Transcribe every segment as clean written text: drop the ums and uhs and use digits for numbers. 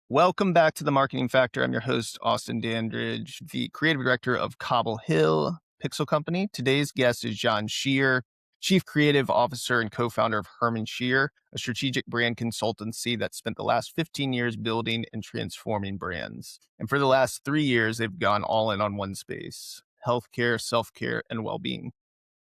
Welcome back to the Marketing Factor. I'm your host, Austin Dandridge, the creative director of Cobble Hill Pixel Company. Today's guest is John Scheer, Chief Creative Officer and co-founder of Herman Scheer, a strategic brand consultancy that spent the last 15 years building and transforming brands. And for the last 3 years, they've gone all in on one space: healthcare, self-care, and well-being.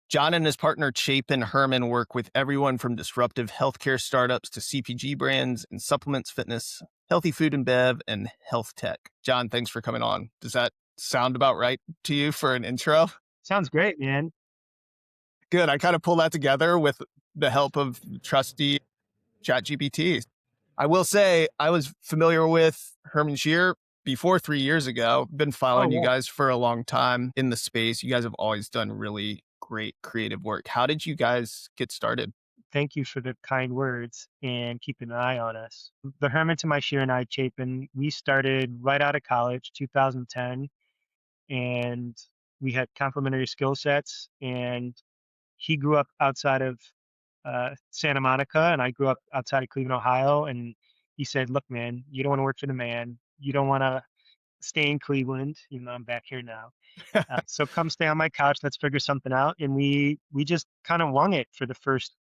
John and his partner Chapin Herman work with everyone from disruptive healthcare startups to CPG brands and supplements, fitness, healthy food and bev, and health tech. John, thanks for coming on. Does that sound about right to you for an intro? Sounds great, man. Good. I kind of pulled that together with the help of trusty ChatGPT. I will say I was familiar with Herman Scheer before 3 years ago. Been Oh, following you yeah. guys for a long time in the space. You guys have always done really great creative work. How did you guys get started? Thank you for the kind words and keeping an eye on us. The Herman to my Shear and I, Chapin, we started right out of college, 2010, and we had complementary skill sets. And he grew up outside of Santa Monica, and I grew up outside of Cleveland, Ohio. And he said, "Look, man, you don't want to work for the man. You don't want to stay in Cleveland, even though I'm back here now. So come stay on my couch. Let's figure something out." And we just kind of wung it for the first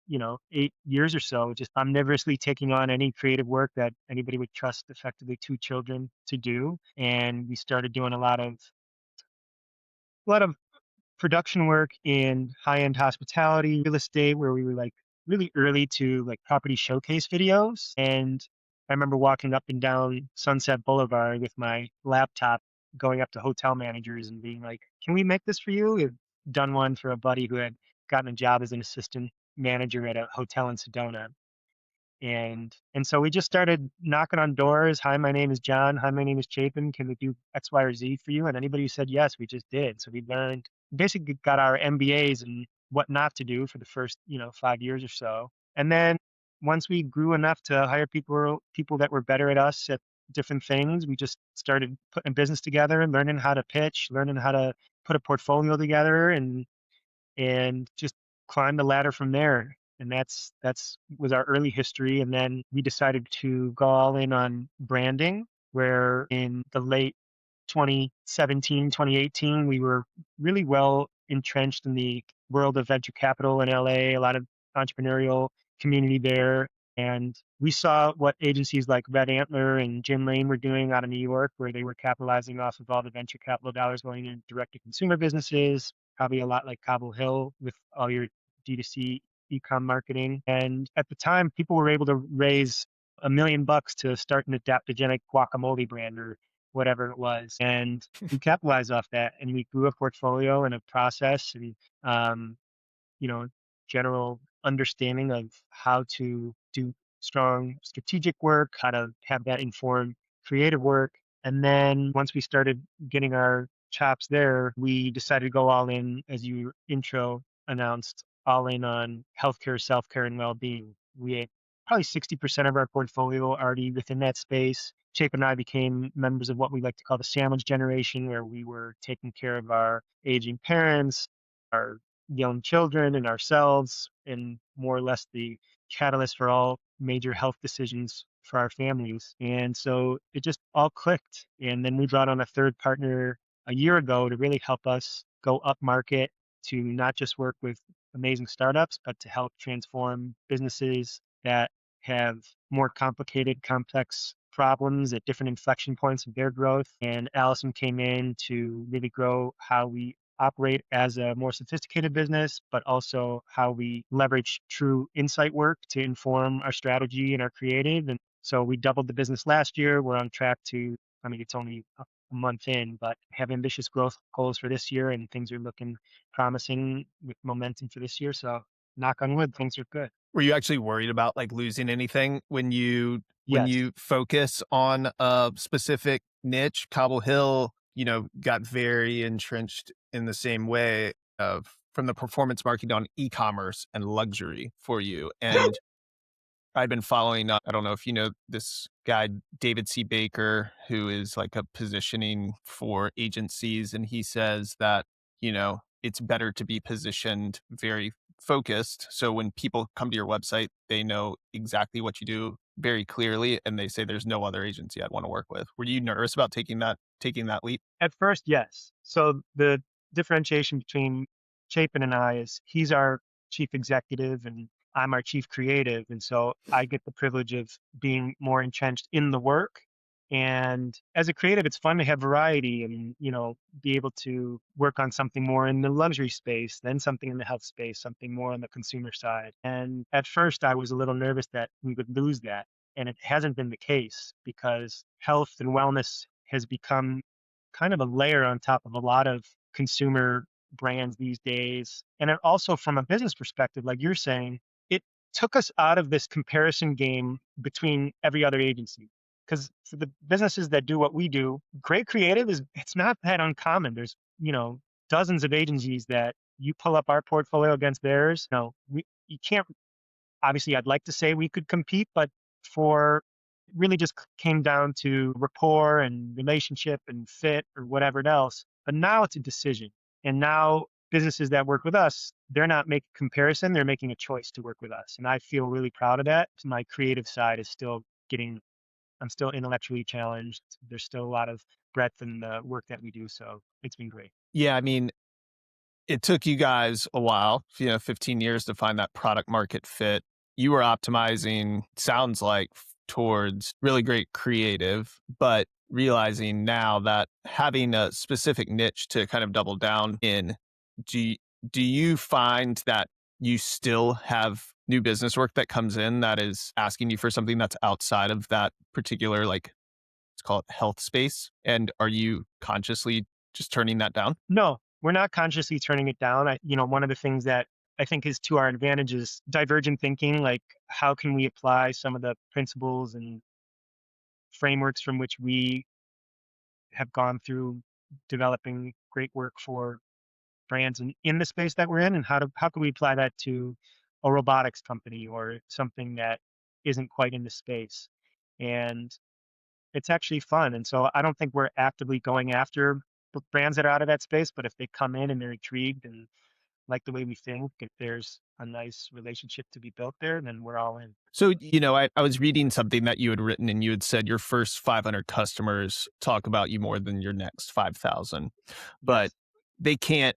8 years or so, just omnivorously taking on any creative work that anybody would trust effectively two children to do. And we started doing a lot of production work in high-end hospitality, real estate, where we were like really early to like property showcase videos. And I remember walking up and down Sunset Boulevard with my laptop, going up to hotel managers and being like, "Can we make this for you?" We've done one for a buddy who had gotten a job as an assistant manager at a hotel in Sedona. And so we just started knocking on doors. "Hi, my name is John. Hi, my name is Chapin. Can we do X, Y, or Z for you?" And anybody who said yes, we just did. So we learned, basically got our MBAs and what not to do for the first, 5 years or so. And then once we grew enough to hire people that were better at us at different things, we just started putting a business together and learning how to pitch, learning how to put a portfolio together, and just climbed the ladder from there. And that's was our early history. And then we decided to go all in on branding, where in the late 2017, 2018, we were really well entrenched in the world of venture capital in LA, a lot of entrepreneurial community there. And we saw what agencies like Red Antler and Jim Lane were doing out of New York, where they were capitalizing off of all the venture capital dollars going into direct to consumer businesses, probably a lot like Cobble Hill with all your D2C e-com marketing. And at the time, people were able to raise $1 million to start an adaptogenic guacamole brand or whatever it was. And we capitalized off that, and we grew a portfolio and a process and, um, you know, general understanding of how to do strong strategic work, how to have that inform creative work. And then once we started getting our chops there, we decided to go all in, as you intro announced, all in on healthcare, self-care, and well-being. We had probably 60% of our portfolio already within that space. Chip and I became members of what we like to call the sandwich generation, where we were taking care of our aging parents, our young children, and ourselves, and more or less the catalyst for all major health decisions for our families. And so it just all clicked. And then we brought on a third partner a year ago to really help us go up market, to not just work with amazing startups, but to help transform businesses that have more complicated, complex problems at different inflection points of their growth. And Allison came in to really grow how we operate as a more sophisticated business, but also how we leverage true insight work to inform our strategy and our creative. And so we doubled the business last year. We're on track to, I mean, it's only a month in, but have ambitious growth goals for this year, and things are looking promising with momentum for this year. So knock on wood, things are good. Were you actually worried about like losing anything when Yes. you focus on a specific niche? Cobble Hill, got very entrenched in the same way of from the performance marketing on e-commerce and luxury for you. And I've been following up. I don't know if you know this guy, David C. Baker, who is like a positioning for agencies. And he says that, it's better to be positioned very focused. So when people come to your website, they know exactly what you do very clearly, and they say there's no other agency I'd want to work with. Were you nervous about taking that leap? At first, yes. So the differentiation between Chapin and I is he's our chief executive and I'm our chief creative. And so I get the privilege of being more entrenched in the work. And as a creative, it's fun to have variety and, be able to work on something more in the luxury space, then something in the health space, something more on the consumer side. And at first, I was a little nervous that we would lose that. And it hasn't been the case because health and wellness has become kind of a layer on top of a lot of consumer brands these days. And it also, from a business perspective, like you're saying, it took us out of this comparison game between every other agency. Because for the businesses that do what we do, great creative it's not that uncommon. There's, dozens of agencies that you pull up our portfolio against theirs. No, you can't. Obviously, I'd like to say we could compete, but for it really just came down to rapport and relationship and fit or whatever else. But now it's a decision. And now businesses that work with us, they're not making comparison, they're making a choice to work with us. And I feel really proud of that. My creative side is still getting, I'm still intellectually challenged. There's still a lot of breadth in the work that we do. So it's been great. Yeah, I mean, it took you guys a while, 15 years to find that product market fit. You were optimizing, sounds like, towards really great creative, but realizing now that having a specific niche to kind of double down in, do you, do you find that you still have new business work that comes in that is asking you for something that's outside of that particular, like, let's call it health space? And are you consciously just turning that down? No, we're not consciously turning it down. One of the things that I think is to our advantage is divergent thinking. Like, how can we apply some of the principles and frameworks from which we have gone through developing great work for brands in the space that we're in, and how can we apply that to a robotics company or something that isn't quite in the space? And it's actually fun. And so I don't think we're actively going after brands that are out of that space, but if they come in and they're intrigued and like the way we think, if there's a nice relationship to be built there, then we're all in. So, I was reading something that you had written and you had said your first 500 customers talk about you more than your next 5,000, but Yes, they can't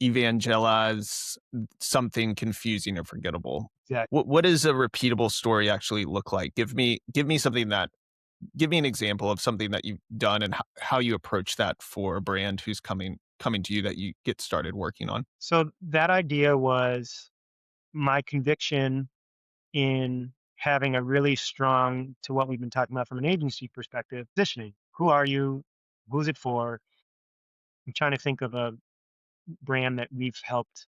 evangelize something confusing or forgettable. exactly. What does a repeatable story actually look like? Give me something that give me an example of something that you've done and how you approach that for a brand who's coming to you that you get started working on. So that idea was my conviction in having a really strong, to what we've been talking about from an agency perspective, positioning. Who are you? Who's it for? I'm trying to think of a brand that we've helped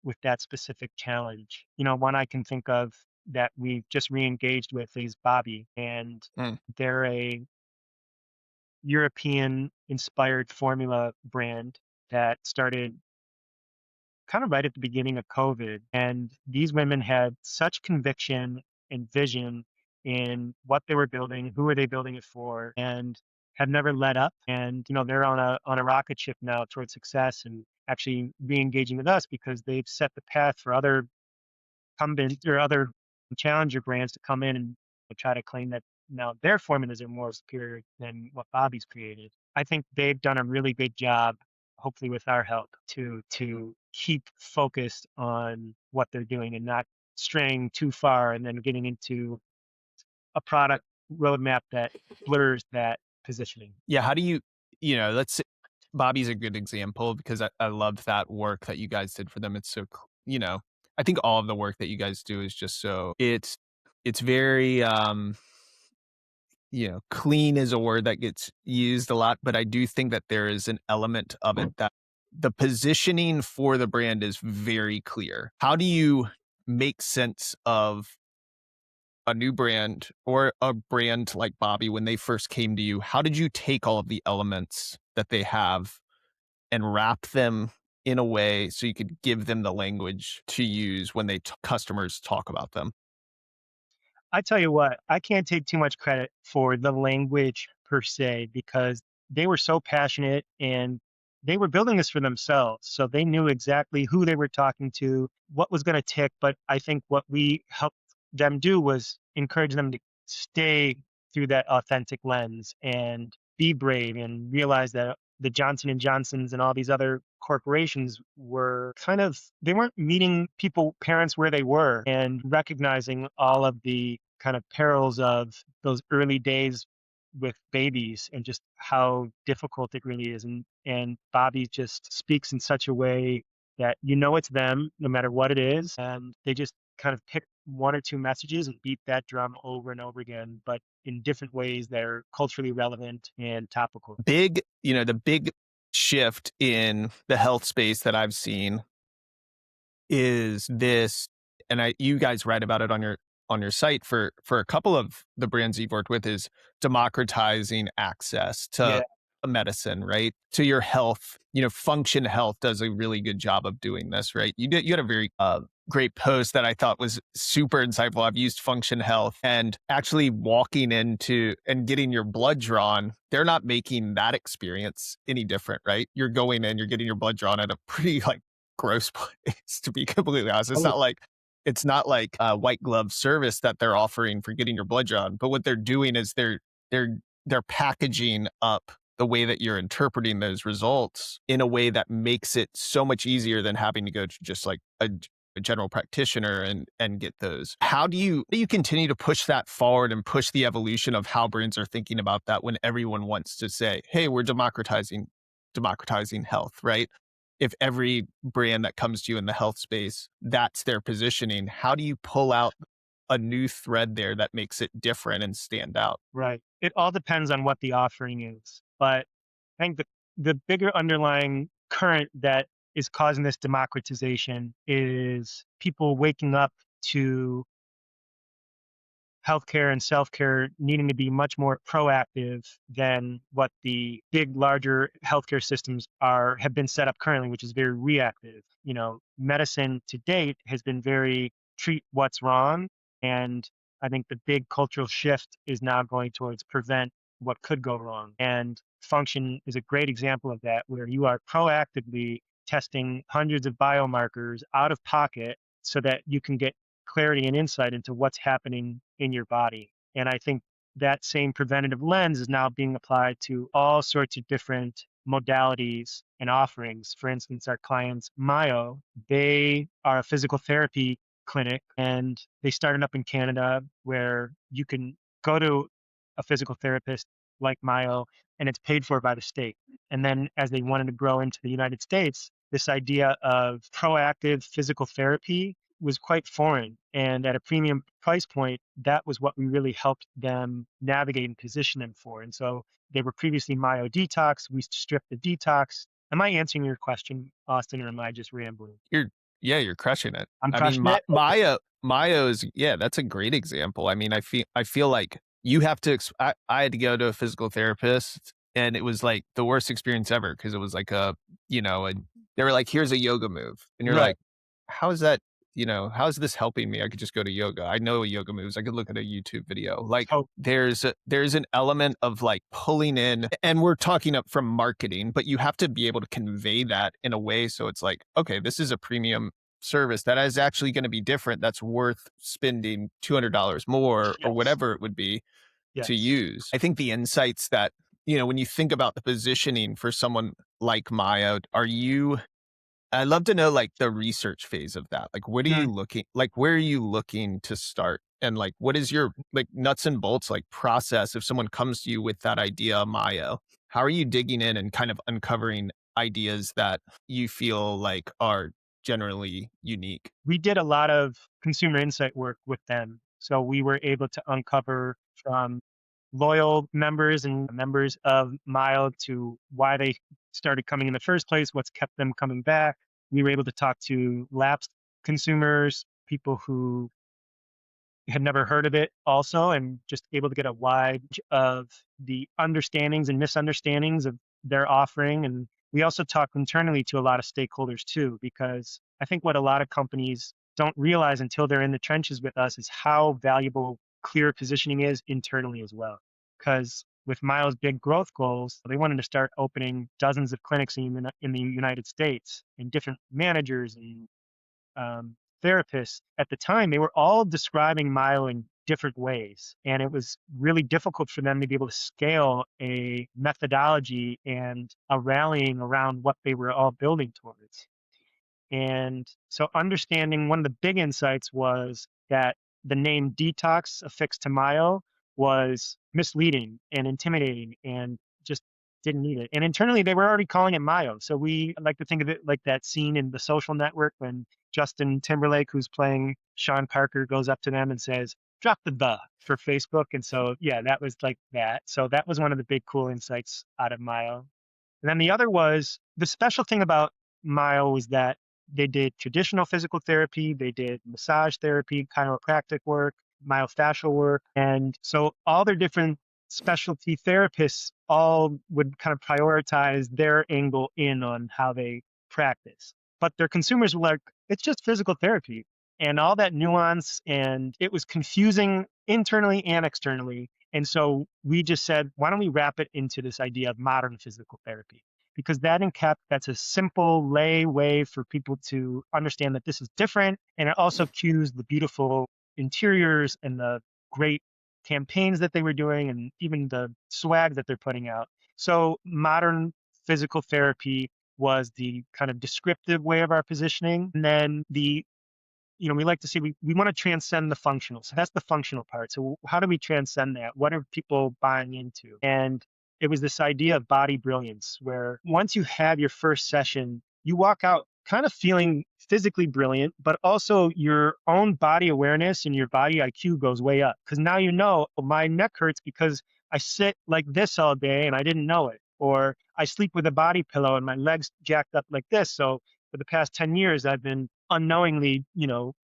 with that specific challenge. One I can think of that we've just re-engaged with is Bobby, and Mm. they're a European inspired formula brand that started kind of right at the beginning of COVID. And these women had such conviction and vision in what they were building, who were they building it for, and have never let up. And they're on a rocket ship now towards success and actually re-engaging with us because they've set the path for other incumbent or other challenger brands to come in and try to claim that now their formulas are more superior than what Bobby's created. I think they've done a really good job, hopefully with our help, to keep focused on what they're doing and not straying too far and then getting into a product roadmap that blurs that positioning. Yeah, how do let's say Bobby's a good example because I loved that work that you guys did for them. It's so, I think all of the work that you guys do is just so it's very clean is a word that gets used a lot, but I do think that there is an element of it that the positioning for the brand is very clear. How do you make sense of a new brand or a brand like Bobby when they first came to you? How did you take all of the elements that they have and wrap them in a way so you could give them the language to use when customers talk about them? I tell you what, I can't take too much credit for the language per se because they were so passionate and they were building this for themselves. So they knew exactly who they were talking to, what was going to tick. But I think what we helped them do was encourage them to stay through that authentic lens and be brave and realize that the Johnson and Johnsons and all these other corporations were they weren't meeting parents where they were and recognizing all of the kind of perils of those early days with babies and just how difficult it really is. And Bobby just speaks in such a way that it's them no matter what it is. And they just kind of pick one or two messages and beat that drum over and over again, but in different ways that are culturally relevant and topical. The big shift in the health space that I've seen is this, and you guys write about it on your site for a couple of the brands you've worked with, is democratizing access Yeah. to medicine, right? To your health. Function Health does a really good job of doing this, right? You had a very great post that I thought was super insightful. I've used Function Health, and actually walking into and getting your blood drawn, they're not making that experience any different, right? You're going in, you're getting your blood drawn at a pretty gross place, to be completely honest. Oh, It's not like a white glove service that they're offering for getting your blood drawn, but what they're doing is they're packaging up the way that you're interpreting those results in a way that makes it so much easier than having to go to just like a general practitioner and get those. How do you continue to push that forward and push the evolution of how brands are thinking about that when everyone wants to say, hey, we're democratizing health, right? If every brand that comes to you in the health space, that's their positioning, how do you pull out a new thread there that makes it different and stand out? right. It all depends on what the offering is. But I think the bigger underlying current that is causing this democratization is people waking up to healthcare and self-care needing to be much more proactive than what the big larger healthcare systems have been set up currently, which is very reactive. Medicine to date has been very treat what's wrong, and I think the big cultural shift is now going towards prevent what could go wrong. And function is a great example of that, where you are proactively testing hundreds of biomarkers out of pocket so that you can get clarity and insight into what's happening in your body. And I think that same preventative lens is now being applied to all sorts of different modalities and offerings. For instance, our clients, Mayo, they are a physical therapy clinic, and they started up in Canada where you can go to a physical therapist like Mayo and it's paid for by the state. And then as they wanted to grow into the United States, this idea of proactive physical therapy was quite foreign. And at a premium price point, that was what we really helped them navigate and position them for. And so they were previously Myo Detox. We stripped the detox. Am I answering your question, Austin, or am I just rambling? You're Yeah, you're crushing it. I'm I mean, crushing it. Okay. Mayo's, yeah, that's a great example. I mean, I feel like you have to. I had to go to a physical therapist, and it was like the worst experience ever because it was like they were like, "Here's a yoga move," and you're Right. like, "How is that? How is this helping me? I could just go to yoga. I know yoga moves. I could look at a YouTube video." Like, So there's an element of like pulling in, and we're talking up from marketing, but you have to be able to convey that in a way so it's like, okay, this is a premium service that is actually going to be different, that's worth spending $200 more or yes, whatever it would be to yes. use. I think the insights that, when you think about the positioning for someone like Maya, I'd love to know like the research phase of that. Like, Mm. where are you looking to start? And like, what is your like nuts and bolts like process if someone comes to you with that idea, Maya? How are you digging in and kind of uncovering ideas that you feel like are generally unique? We did a lot of consumer insight work with them. So we were able to uncover from loyal members and members of Mile to why they started coming in the first place, what's kept them coming back. We were able to talk to lapsed consumers, people who had never heard of it also, and just able to get a wide of the understandings and misunderstandings of their offering. And we also talk internally to a lot of stakeholders too, because I think what a lot of companies don't realize until they're in the trenches with us is how valuable clear positioning is internally as well. Because with Miles' big growth goals, they wanted to start opening dozens of clinics in the United States, and different managers and therapists at the time, they were all describing myo in different ways. And it was really difficult for them to be able to scale a methodology and a rallying around what they were all building towards. And so understanding one of the big insights was that the name detox affixed to myo was misleading and intimidating and just didn't need it. And internally, they were already calling it myo. So we like to think of it like that scene in The Social Network when Justin Timberlake, who's playing Sean Parker, goes up to them and says, drop the for Facebook. And so, yeah, that was like that. So that was one of the big cool insights out of myo. And then the other was the special thing about Myo was that they did traditional physical therapy, they did massage therapy, chiropractic work, myofascial work. And so all their different specialty therapists all would kind of prioritize their angle in on how they practice. But their consumers were like, it's just physical therapy. And all that nuance, and it was confusing internally and externally. And so we just said, why don't we wrap it into this idea of modern physical therapy? Because that's a simple lay way for people to understand that this is different. And it also cues the beautiful interiors and the great campaigns that they were doing and even the swag that they're putting out. So modern physical therapy was the kind of descriptive way of our positioning. And then we like to say we want to transcend the functional. So that's the functional part. So how do we transcend that? What are people buying into? And it was this idea of body brilliance, where once you have your first session, you walk out kind of feeling physically brilliant, but also your own body awareness and your body IQ goes way up. Because now you know, "Oh, my neck hurts because I sit like this all day and I didn't know it. Or I sleep with a body pillow and my legs jacked up like this. So for the past 10 years, I've been unknowingly,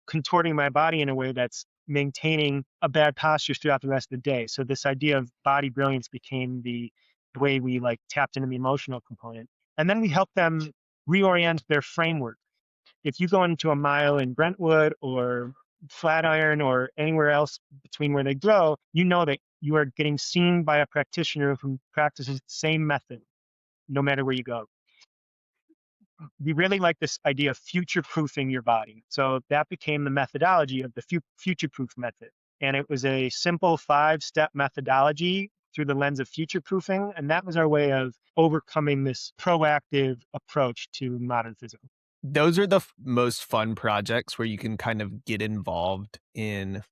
contorting my body in a way that's maintaining a bad posture throughout the rest of the day. So this idea of body brilliance became the way we like tapped into the emotional component. And then we help them reorient their framework. If you go into a mile in Brentwood or Flatiron or anywhere else between where they grow, you know that you are getting seen by a practitioner who practices the same method no matter where you go. We really like this idea of future proofing your body. So that became the methodology of the future proof method. And it was a simple 5-step methodology through the lens of future proofing. And that was our way of overcoming this proactive approach to modern physical. Those are the most fun projects where you can kind of get involved in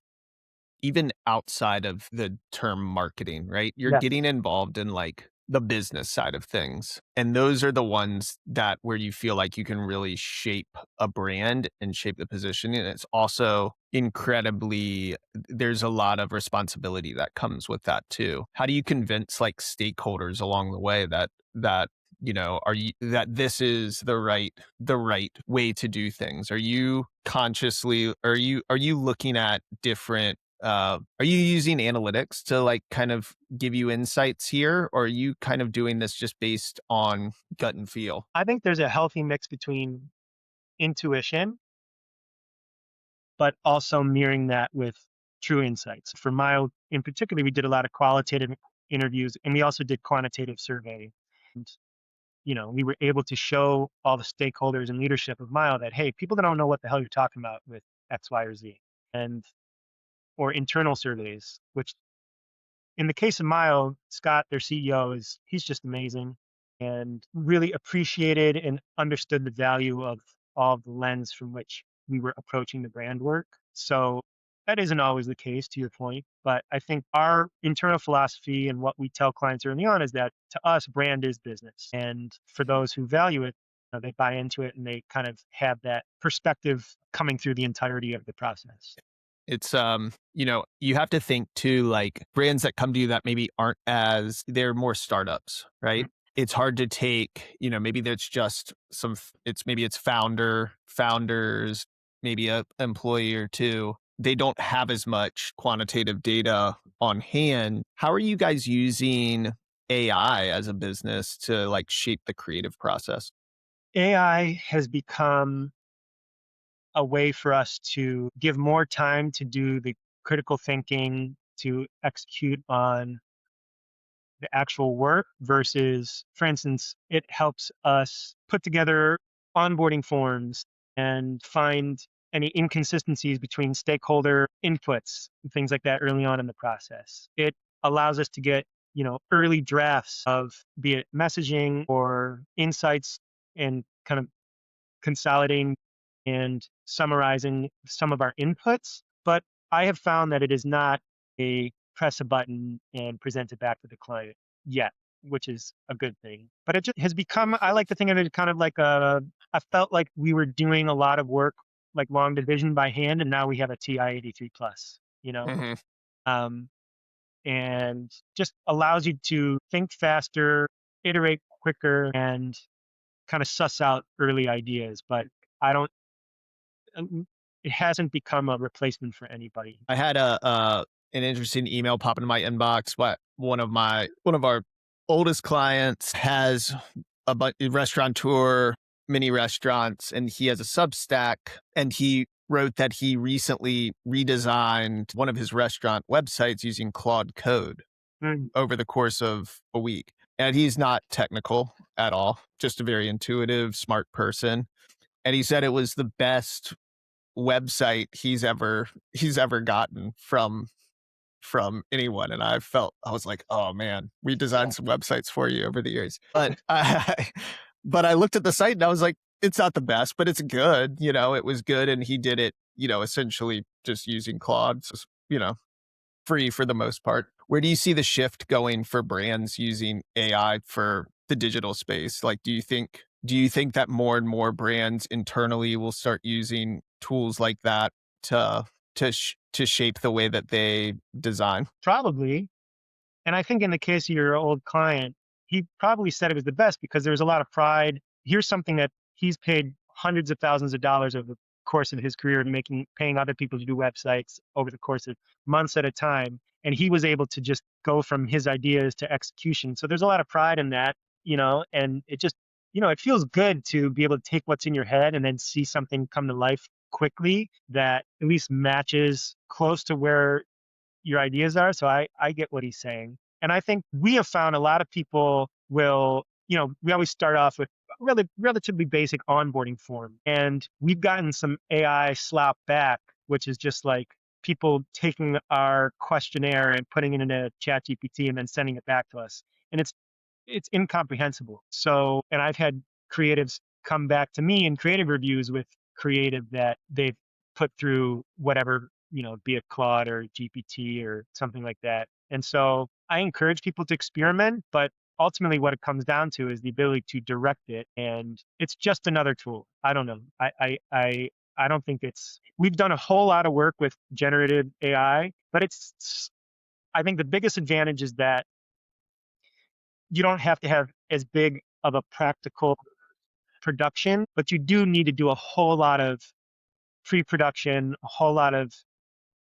even outside of the term marketing, right? You're Yes. getting involved in like the business side of things. And those are the ones that where you feel like you can really shape a brand and shape the position. And it's also incredibly, there's a lot of responsibility that comes with that too. How do you convince like stakeholders along the way that are you that this is the right way to do things? Are you consciously are you looking at different are you using analytics to like kind of give you insights here, or are you kind of doing this just based on gut and feel? I think there's a healthy mix between intuition, but also mirroring that with true insights. For Mile in particular, we did a lot of qualitative interviews and we also did quantitative survey. And, we were able to show all the stakeholders and leadership of Mile that, hey, people don't know what the hell you're talking about with X, Y, or Z. And or internal surveys, which in the case of Mile, Scott, their CEO, he's just amazing and really appreciated and understood the value of all of the lens from which we were approaching the brand work. So that isn't always the case, to your point, but I think our internal philosophy and what we tell clients early on is that to us, brand is business. And for those who value it, they buy into it and they kind of have that perspective coming through the entirety of the process. It's you have to think too, like brands that come to you that maybe aren't as they're more startups, right? Mhm. It's hard to take, maybe there's just it's founders, maybe a employee or two. They don't have as much quantitative data on hand. How are you guys using AI as a business to like shape the creative process? AI has become a way for us to give more time to do the critical thinking, to execute on the actual work versus, for instance, it helps us put together onboarding forms and find any inconsistencies between stakeholder inputs and things like that early on in the process. It allows us to get, early drafts of, be it messaging or insights, and kind of consolidating and summarizing some of our inputs. But I have found that it is not a press a button and present it back to the client yet, which is a good thing. But it just has become, I like to think of it kind of like I felt like we were doing a lot of work like long division by hand, and now we have a TI 83 plus, Mhm. um, and just allows you to think faster, iterate quicker, and kind of suss out early ideas. But I don't, it hasn't become a replacement for anybody. I had an interesting email pop into my inbox. What one of our oldest clients has a restaurateur, mini restaurants, and he has a Substack. And he wrote that he recently redesigned one of his restaurant websites using Claude Code Mm, over the course of a week. And he's not technical at all, just a very intuitive, smart person. And he said it was the best website he's ever gotten from anyone. And I was like, oh man, we designed some websites for you over the years. But I looked at the site and I was like, it's not the best, but it's good. It was good. And he did it, essentially just using Claude, so, free for the most part. Where do you see the shift going for brands using AI for the digital space? Like, do you think that more and more brands internally will start using tools like that to to shape the way that they design? probably. And I think in the case of your old client, he probably said it was the best because there was a lot of pride. Here's something that he's paid hundreds of thousands of dollars over the course of his career, paying other people to do websites over the course of months at a time. And he was able to just go from his ideas to execution. So there's a lot of pride in that, and it just, it feels good to be able to take what's in your head and then see something come to life quickly that at least matches close to where your ideas are. So I get what he's saying. And I think we have found a lot of people will, we always start off with relatively basic onboarding form. And we've gotten some AI slap back, which is just like people taking our questionnaire and putting it in a chat GPT and then sending it back to us. And it's incomprehensible. So, and I've had creatives come back to me in creative reviews with creative that they've put through whatever, be it Claude or GPT or something like that. And so I encourage people to experiment, but ultimately what it comes down to is the ability to direct it. And it's just another tool. I don't know. I don't think we've done a whole lot of work with generative AI, but I think the biggest advantage is that you don't have to have as big of a practical production, but you do need to do a whole lot of pre-production, a whole lot of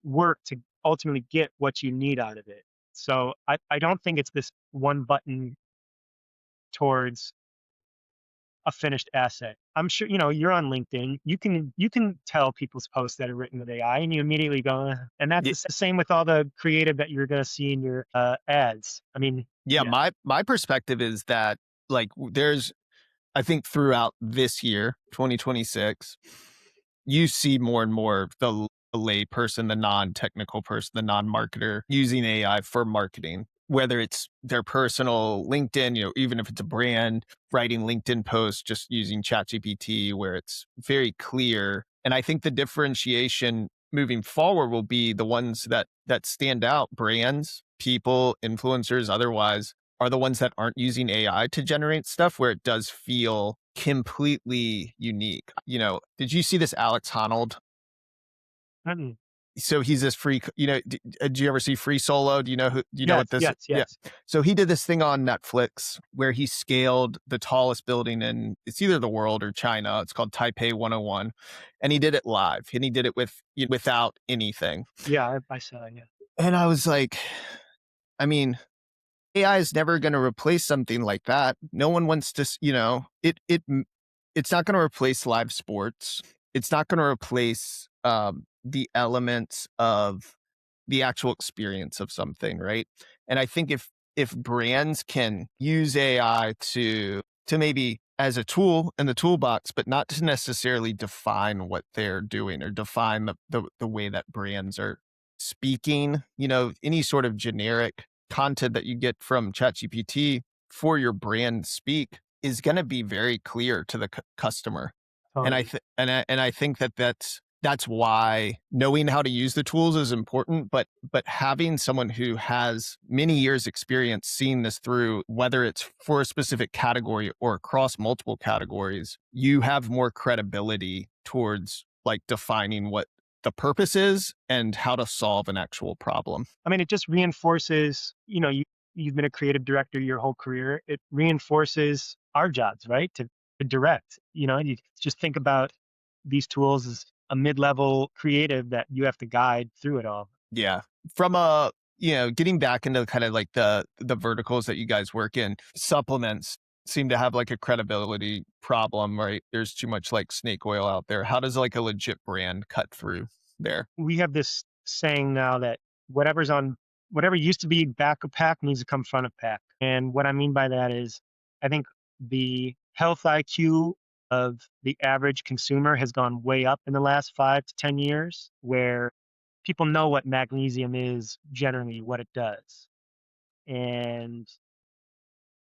work to ultimately get what you need out of it. So I don't think it's this one button towards a finished asset. I'm sure, you're on LinkedIn. You can tell people's posts that are written with AI and you immediately go, and that's Y- the same with all the creative that you're going to see in your ads. I mean, Yeah, my perspective is that, like, there's, I think throughout this year, 2026, you see more and more of the lay person, the non-technical person, the non-marketer using AI for marketing, whether it's their personal LinkedIn, even if it's a brand writing LinkedIn posts just using ChatGPT, where it's very clear. And I think the differentiation moving forward will be the ones that stand out, brands, people, influencers, otherwise, are the ones that aren't using AI to generate stuff where it does feel completely unique. Did you see this Alex Honnold? mm, So he's this free, did you ever see Free Solo? Do you know yes, what this, yes, yeah. yes. So he did this thing on Netflix where he scaled the tallest building in, it's either the world or China. It's called Taipei 101. And he did it live and he did it without anything. Yeah, I saw, yeah. And I was like, I mean, AI is never going to replace something like that. No one wants to, it's not going to replace live sports. It's not going to replace the elements of the actual experience of something, right? And I think if brands can use AI to maybe as a tool in the toolbox, but not to necessarily define what they're doing or define the way that brands are speaking. Any sort of generic content that you get from ChatGPT for your brand speak is going to be very clear to the customer. And I Totally. th- and I think that that's why knowing how to use the tools is important, but having someone who has many years experience seeing this through, whether it's for a specific category or across multiple categories, you have more credibility towards like defining what the purpose is and how to solve an actual problem. I mean, it just reinforces, you've been a creative director your whole career. It reinforces our jobs, right? To direct, you just think about these tools as a mid-level creative that you have to guide through it all. Yeah. From getting back into kind of like the verticals that you guys work in, supplements seem to have like a credibility problem, right? There's too much like snake oil out there. How does like a legit brand cut through there? We have this saying now that whatever's on whatever used to be back of pack needs to come front of pack. And what I mean by that is I think the health IQ of the average consumer has gone way up in the last 5 to 10 years, where people know what magnesium is, generally what it does. And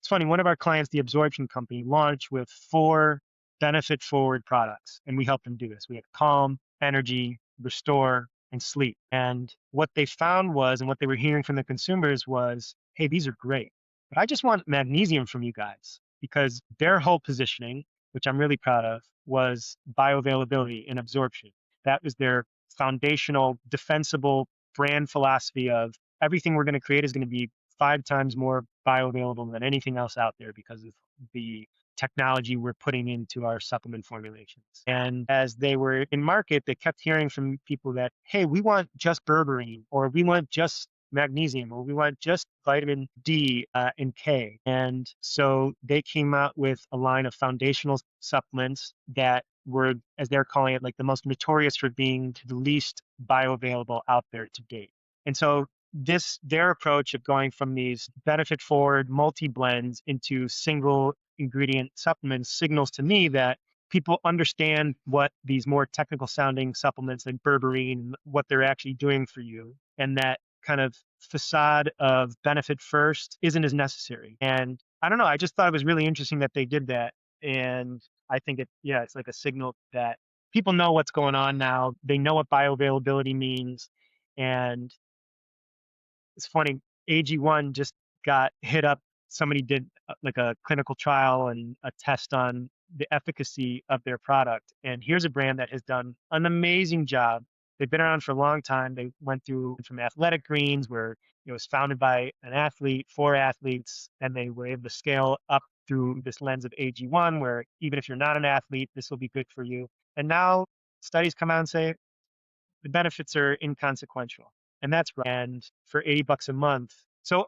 it's funny, one of our clients, the absorption company, launched with 4 benefit forward products, and we helped them do this. We had calm, energy, restore, and sleep. And what they found was, and what they were hearing from the consumers was, hey, these are great, but I just want magnesium from you guys, because their whole positioning, which I'm really proud of, was bioavailability and absorption. That was their foundational, defensible brand philosophy of everything we're going to create is going to be 5 times more bioavailable than anything else out there because of the technology we're putting into our supplement formulations. And as they were in market, they kept hearing from people that, hey, we want just berberine, or we want just magnesium, or we want just vitamin D and K. And so they came out with a line of foundational supplements that were, as they're calling it, like the most notorious for being the least bioavailable out there to date. And so their approach of going from these benefit forward multi blends into single ingredient supplements signals to me that people understand what these more technical sounding supplements like berberine, what they're actually doing for you, and that kind of facade of benefit first isn't as necessary. And I don't know, I just thought it was really interesting that they did that. And I think it's like a signal that people know what's going on now. They know what bioavailability means. And it's funny, AG1 just got hit up. Somebody did like a clinical trial and a test on the efficacy of their product. And here's a brand that has done an amazing job. They've been around for a long time. They went through from athletic greens, where it was founded by an athlete for athletes, and they were able to scale up through this lens of AG1, where even if you're not an athlete, this will be good for you. And now studies come out and say the benefits are inconsequential. And that's right. And for $80 a month. So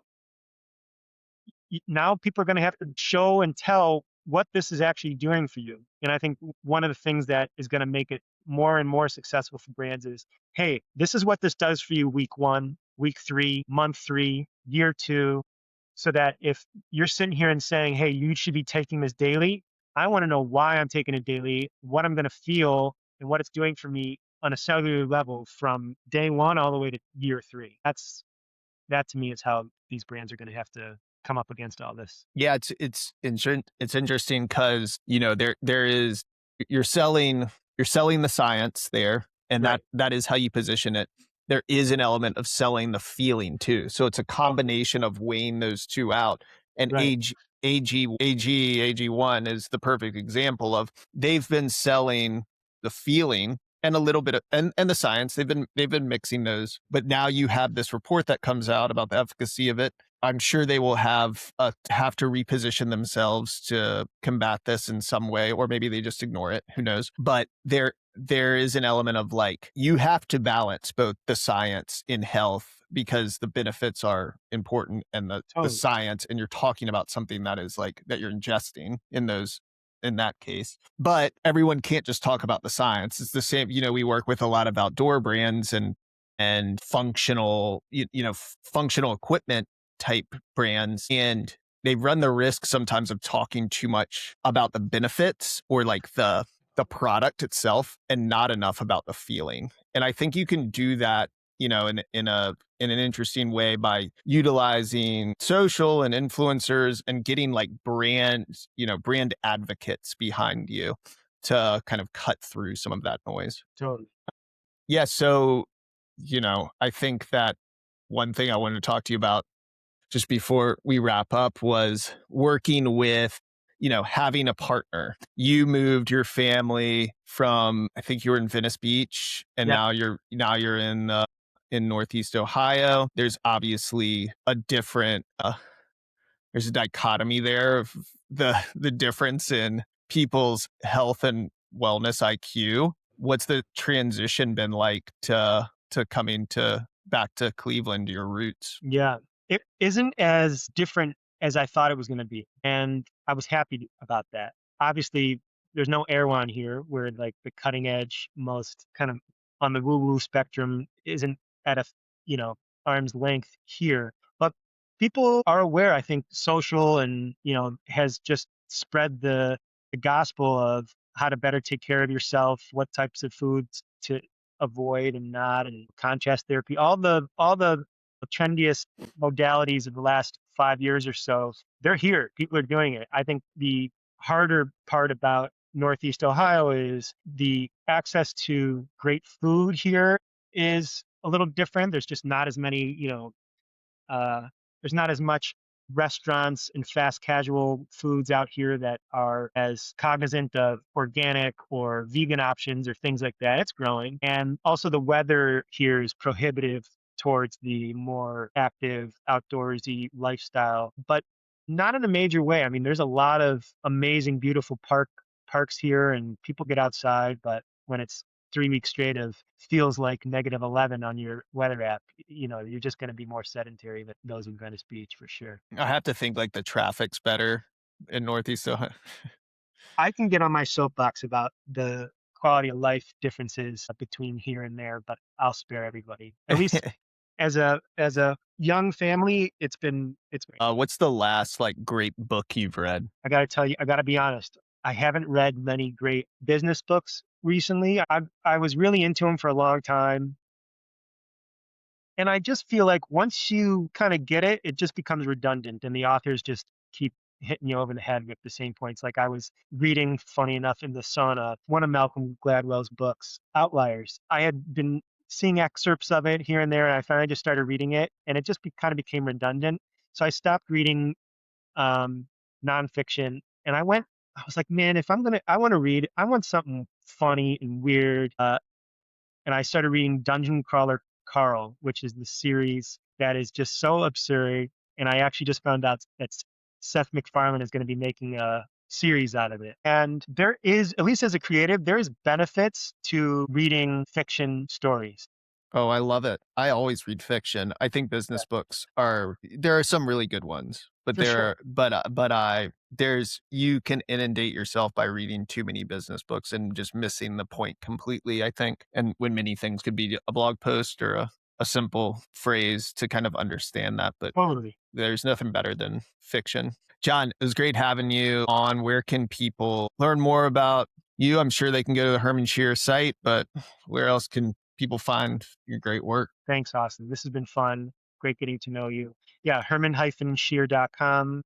now people are going to have to show and tell what this is actually doing for you. And I think one of the things that is going to make it more and more successful for brands is, hey, this is what this does for you week 1, week 3, month 3, year 2. So that if you're sitting here and saying, hey, you should be taking this daily, I want to know why I'm taking it daily, what I'm going to feel, and what it's doing for me on a cellular level from day 1 all the way to year 3. That to me is how these brands are going to have to come up against all this. Yeah, it's interesting because there is you're selling the science there, and Right, that is how you position it. There is an element of selling the feeling too, so it's a totally. combination of weighing those two out. And Right, AG1 is the perfect example of they've been selling the feeling and a little bit of and the science. They've been mixing those, but now you have this report that comes out about the efficacy of it. I'm sure they will have to reposition themselves to combat this in some way, or maybe they just ignore it. Who knows? But there is an element of like you have to balance both the science in health because the benefits are important and the totally. science, and you're talking about something that is like that you're ingesting in that case. But everyone can't just talk about the science. It's the same, we work with a lot of outdoor brands and functional, functional equipment type brands. And they run the risk sometimes of talking too much about the benefits or like the product itself and not enough about the feeling. And I think you can do that, in an interesting way by utilizing social and influencers and getting like brand advocates behind you to kind of cut through some of that noise. Totally. Yeah, so, I think that one thing I wanted to talk to you about just before we wrap up was working with, having a partner. You moved your family from, I think you were in Venice Beach, and Yeah. now you're in Northeast Ohio. There's obviously there's a dichotomy there of the difference in people's health and wellness IQ. What's the transition been like to coming to back to Cleveland, your roots? Yeah. It isn't as different as I thought it was gonna be, and I was happy about that. Obviously, there's no Erewhon here, where, like, the cutting edge, most kind of on the woo-woo spectrum isn't at a, you know, arm's length here, but people are aware, I think social and, has just spread the gospel of how to better take care of yourself, what types of foods to avoid and not, and contrast therapy, all the trendiest modalities of the last 5 years or so, they're here. People are doing it. I think the harder part about Northeast Ohio is the access to great food here is a little different. There's just not as many, uh, there's not as much restaurants and fast casual foods out here that are as cognizant of organic or vegan options or things like that. It's growing. And also the weather here is prohibitive towards the more active outdoorsy lifestyle, but not in a major way. I mean, there's a lot of amazing, beautiful parks here and people get outside, but when it's 3 weeks straight of feels like -11 on your weather app, you're just going to be more sedentary than those in Venice Beach for sure. I have to think like the traffic's better in Northeast Ohio. I can get on my soapbox about the quality of life differences between here and there, but I'll spare everybody. At least as a young family, it's great. What's the last like great book you've read? I got to tell you, I got to be honest. I haven't read many great business books recently. I was really into them for a long time. And I just feel like once you kind of get it, it just becomes redundant and the authors just keep hitting you over the head with the same points. Like I was reading, funny enough, in the sauna, one of Malcolm Gladwell's books, Outliers. I had been seeing excerpts of it here and there, and I finally just started reading it, and it just kind of became redundant. So I stopped reading um, nonfiction, and I was like, man, if I want to read, I want something funny and weird. And I started reading Dungeon Crawler Carl, which is the series that is just so absurd. And I actually just found out that Seth MacFarlane is going to be making a series out of it. And there is, at least as a creative, there is benefits to reading fiction stories. Oh, I love it. I always read fiction. I think business books there are some really good ones, but For sure. you can inundate yourself by reading too many business books and just missing the point completely, I think. And when many things could be a blog post or a simple phrase to kind of understand that, but Totally. there's nothing better than fiction. John, it was great having you on. Where can people learn more about you? I'm sure they can go to the Herman Scheer site, but where else can people find your great work? Thanks, Austin. This has been fun. Great getting to know you. Yeah, herman-scheer.com,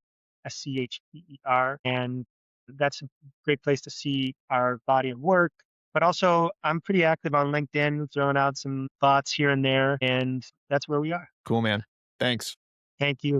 Scheer. And that's a great place to see our body of work. But also, I'm pretty active on LinkedIn, throwing out some thoughts here and there. And that's where we are. Cool, man. Thanks. Thank you.